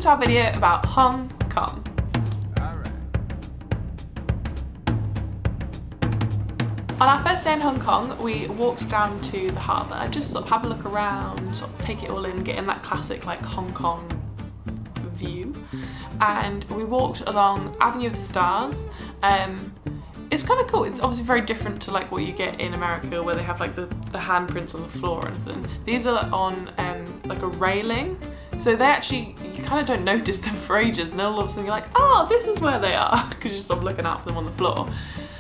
to our video about Hong Kong. On our first day in Hong Kong, we walked down to the harbour, just sort of have a look around, sort of take it all in, get in that classic like Hong Kong view. And we walked along Avenue of the Stars. It's kind of cool. It's obviously very different to like what you get in America, where they have like the handprints on the floor or anything. These are on like a railing, so they actually, you kind of don't notice them for ages, and then all of a sudden you're like, oh, this is where they are, because you're sort of looking out for them on the floor.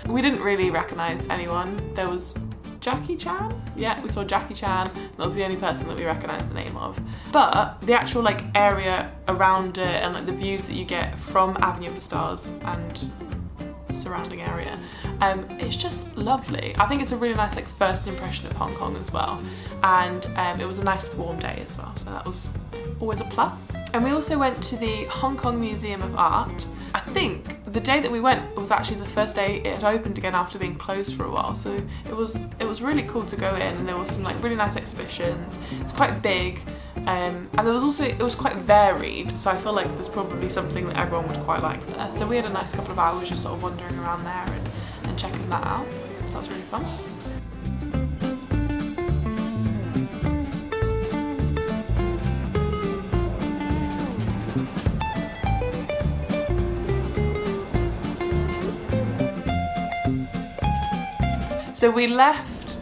We didn't really recognise anyone. There was Jackie Chan. Yeah, we saw Jackie Chan. That was the only person that we recognised the name of. But the actual like area around it and like the views that you get from Avenue of the Stars and surrounding area, it's just lovely. I think it's a really nice like first impression of Hong Kong as well, and it was a nice warm day as well, so that was always a plus. And we also went to the Hong Kong Museum of Art. I think the day that we went was actually the first day it had opened again after being closed for a while, so it was really cool to go in, and there was some like really nice exhibitions. It's quite big, and there was also, it was quite varied, so I feel like there's probably something that everyone would quite like there. So we had a nice couple of hours just sort of wandering around there and checking that out. So that was really fun. So we left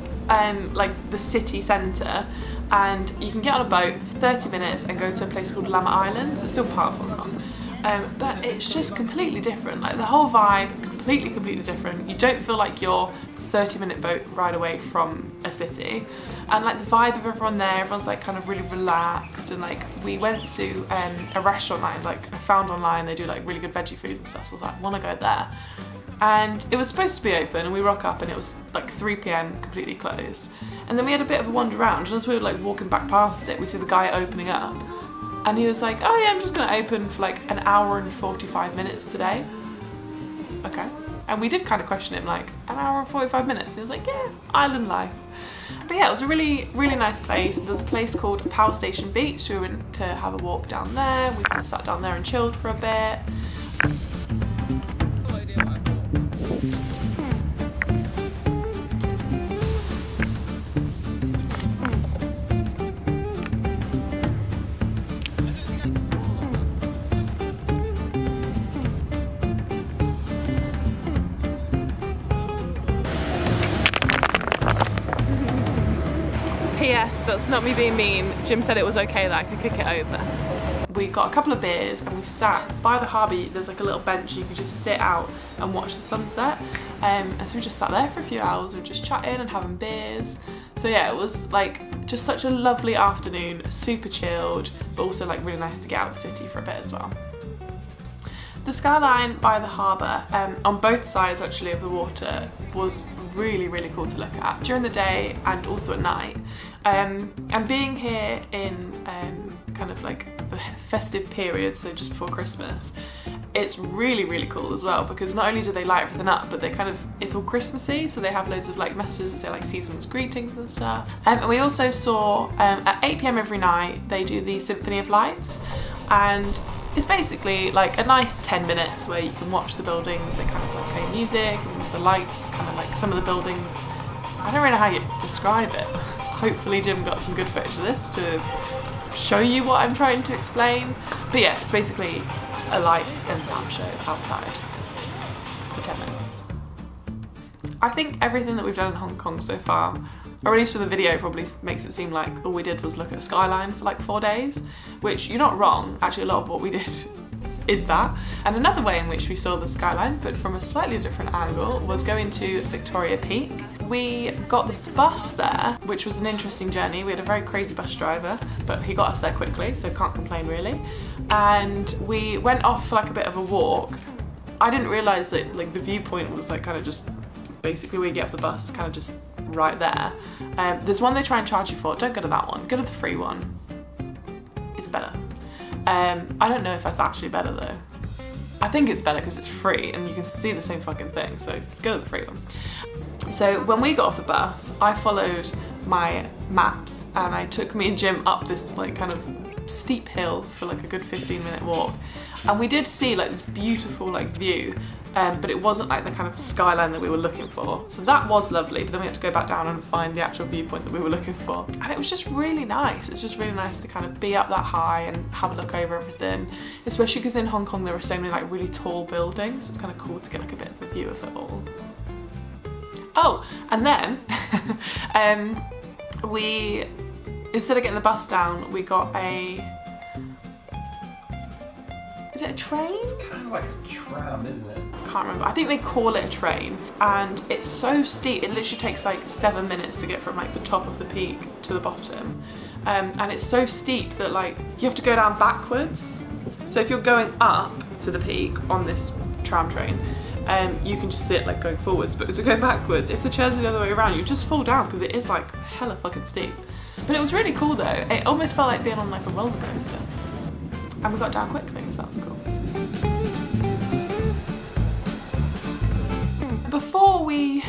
like the city centre, and you can get on a boat for 30 minutes and go to a place called Lamma Island. So it's still part of Hong Kong, but it's just completely different. Like the whole vibe, completely different. You don't feel like you're 30-minute boat ride away from a city, and like the vibe of everyone there, everyone's like kind of really relaxed. And like we went to a restaurant that I found online. They do like really good veggie food and stuff, so I was like, I want to go there. And it was supposed to be open, and we rock up and it was like 3 PM, completely closed. And then we had a bit of a wander around, and as we were like walking back past it, we see the guy opening up, and he was like, oh yeah, I'm just gonna open for like an hour and 45 minutes today. Okay. And we did kind of question him, like, an hour and 45 minutes? And he was like, yeah, island life. But yeah, it was a really nice place. There's a place called Power Station Beach, so we went to have a walk down there. We kind of sat down there and chilled for a bit. P.S. that's not me being mean. Jim said it was okay that I could kick it over. We got a couple of beers and we sat by the harbour. There's like a little bench you could just sit out and watch the sunset. And so we just sat there for a few hours. We were just chatting and having beers. So yeah, it was like just such a lovely afternoon, super chilled, but also like really nice to get out of the city for a bit as well. The skyline by the harbour, on both sides actually of the water, was really cool to look at during the day and also at night. And being here in kind of like the festive period, so just before Christmas, it's really cool as well, because not only do they light everything up, but they kind of, it's all Christmassy, so they have loads of like messages that say like season's greetings and stuff. And we also saw at 8 PM every night they do the Symphony of Lights, and it's basically like a nice 10 minutes where you can watch the buildings. They kind of like play music, and the lights kind of like some of the buildings. I don't really know how you describe it. Hopefully Jim got some good footage of this to show you what I'm trying to explain. But yeah, it's basically a light and sound show outside for 10 minutes. I think everything that we've done in Hong Kong so far, or at least for the video, probably makes it seem like all we did was look at a skyline for like 4 days, which you're not wrong. Actually, a lot of what we did is that. And another way in which we saw the skyline, but from a slightly different angle, was going to Victoria Peak. We got the bus there, which was an interesting journey. We had a very crazy bus driver, but he got us there quickly, so can't complain really. And we went off for like a bit of a walk. I didn't realise that like the viewpoint was like kind of just basically where you get off the bus, kind of just right there. There's one they try and charge you for. Don't go to that one. Go to the free one. It's better. I don't know if that's actually better though. I think it's better because it's free and you can see the same fucking thing, so go to the free one. So when we got off the bus, I followed my maps and I took me and Jim up this like kind of steep hill for like a good 15-minute walk, and we did see like this beautiful like view, but it wasn't like the kind of skyline that we were looking for. So that was lovely, but then we had to go back down and find the actual viewpoint that we were looking for. And it was just really nice. It's just really nice to kind of be up that high and have a look over everything, especially because in Hong Kong there are so many like really tall buildings. So it's kind of cool to get like a bit of a view of it all. Oh, and then we, instead of getting the bus down, we got a, is it a train? It's kind of like a tram, isn't it? Can't remember. I think they call it a train, and it's so steep. It literally takes like 7 minutes to get from like the top of the peak to the bottom, and it's so steep that like you have to go down backwards. So if you're going up to the peak on this tram train, you can just sit like going forwards, but to go backwards, if the chairs are the other way around, you just fall down because it is like hella fucking steep. But it was really cool though. It almost felt like being on like a roller coaster. And we got down quickly, so that was cool. Before we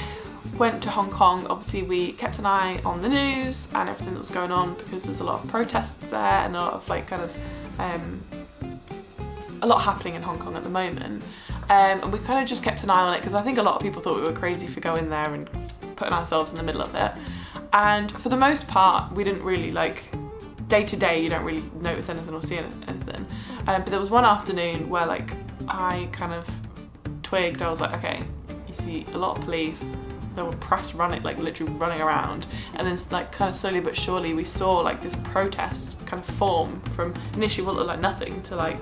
went to Hong Kong, obviously we kept an eye on the news and everything that was going on, because there's a lot of protests there and a lot of like kind of a lot happening in Hong Kong at the moment. And we kind of just kept an eye on it because I think a lot of people thought we were crazy for going there and putting ourselves in the middle of it. And for the most part, we didn't really like, day to day you don't really notice anything or see anything. But there was one afternoon where like I kind of twigged. I was like, okay, you see a lot of police, there were press running, like literally running around, and then like kind of slowly but surely we saw like this protest kind of form from initially what looked like nothing to like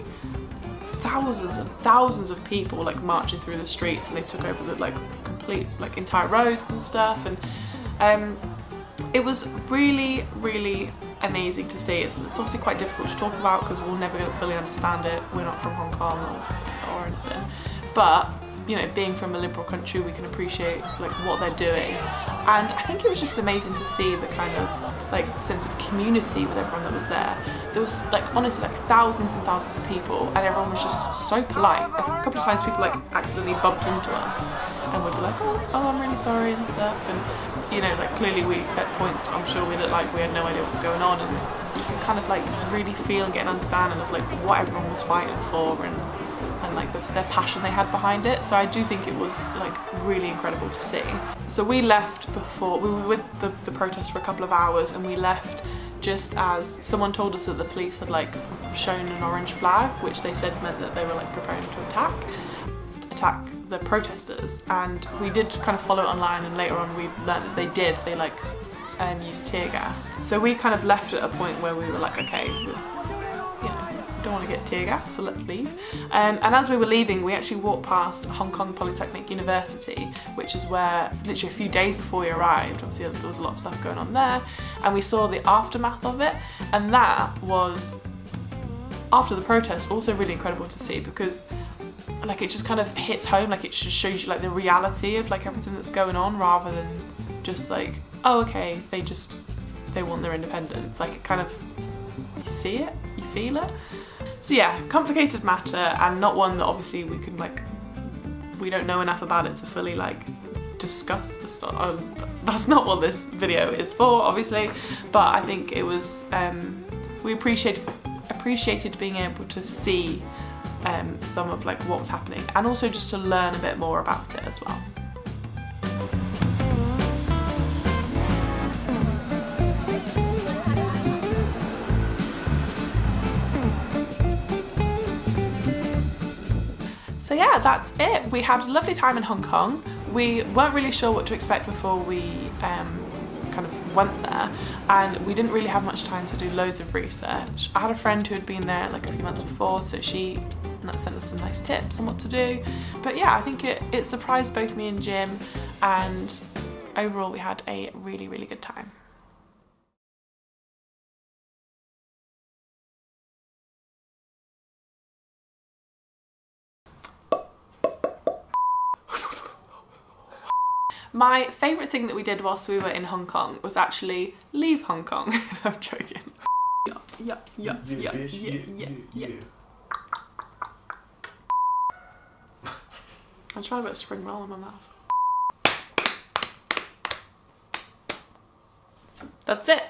thousands and thousands of people like marching through the streets, and they took over the like complete like entire roads and stuff. And it was really, really amazing to see. It's obviously quite difficult to talk about because we're never going to fully understand it. We're not from Hong Kong or anything, but you know, being from a liberal country, we can appreciate like what they're doing. And I think it was just amazing to see the kind of like sense of community with everyone that was there. There was like honestly like thousands and thousands of people, and everyone was just so polite. A couple of times people like accidentally bumped into us and would be like, oh I'm really sorry and stuff. And you know, like clearly we at points, I'm sure we looked like we had no idea what was going on, and you could kind of like really feel and get an understanding of like what everyone was fighting for, and like their passion they had behind it. So I do think it was like really incredible to see. So we left before, we were with the protest for a couple of hours, and we left just as someone told us that the police had like shown an orange flag, which they said meant that they were like preparing to attack the protesters. And we did kind of follow it online, and later on we learned that they like used tear gas. So we kind of left at a point where we were like, okay, don't want to get tear gas, so let's leave. And as we were leaving, we actually walked past Hong Kong Polytechnic University, which is where literally a few days before we arrived, obviously there was a lot of stuff going on there, and we saw the aftermath of it. And that was, after the protest, also really incredible to see, because like it just kind of hits home, like it just shows you like the reality of like everything that's going on, rather than just like, oh okay, they want their independence. Like it kind of, you see it, you feel it. So yeah, complicated matter, and not one that obviously we can like, we don't know enough about it to fully like discuss the stuff. That's not what this video is for, obviously, but I think it was, we appreciated being able to see some of like what was happening, and also just to learn a bit more about it as well. So yeah, that's it. We had a lovely time in Hong Kong. We weren't really sure what to expect before we kind of went there, and we didn't really have much time to do loads of research. I had a friend who had been there like a few months before, so she sent us some nice tips on what to do. But yeah, I think it surprised both me and Jim, and overall we had a really, really good time. My favourite thing that we did whilst we were in Hong Kong was actually leave Hong Kong. No, I'm joking. Yeah. I'm trying to put a spring roll in my mouth. That's it.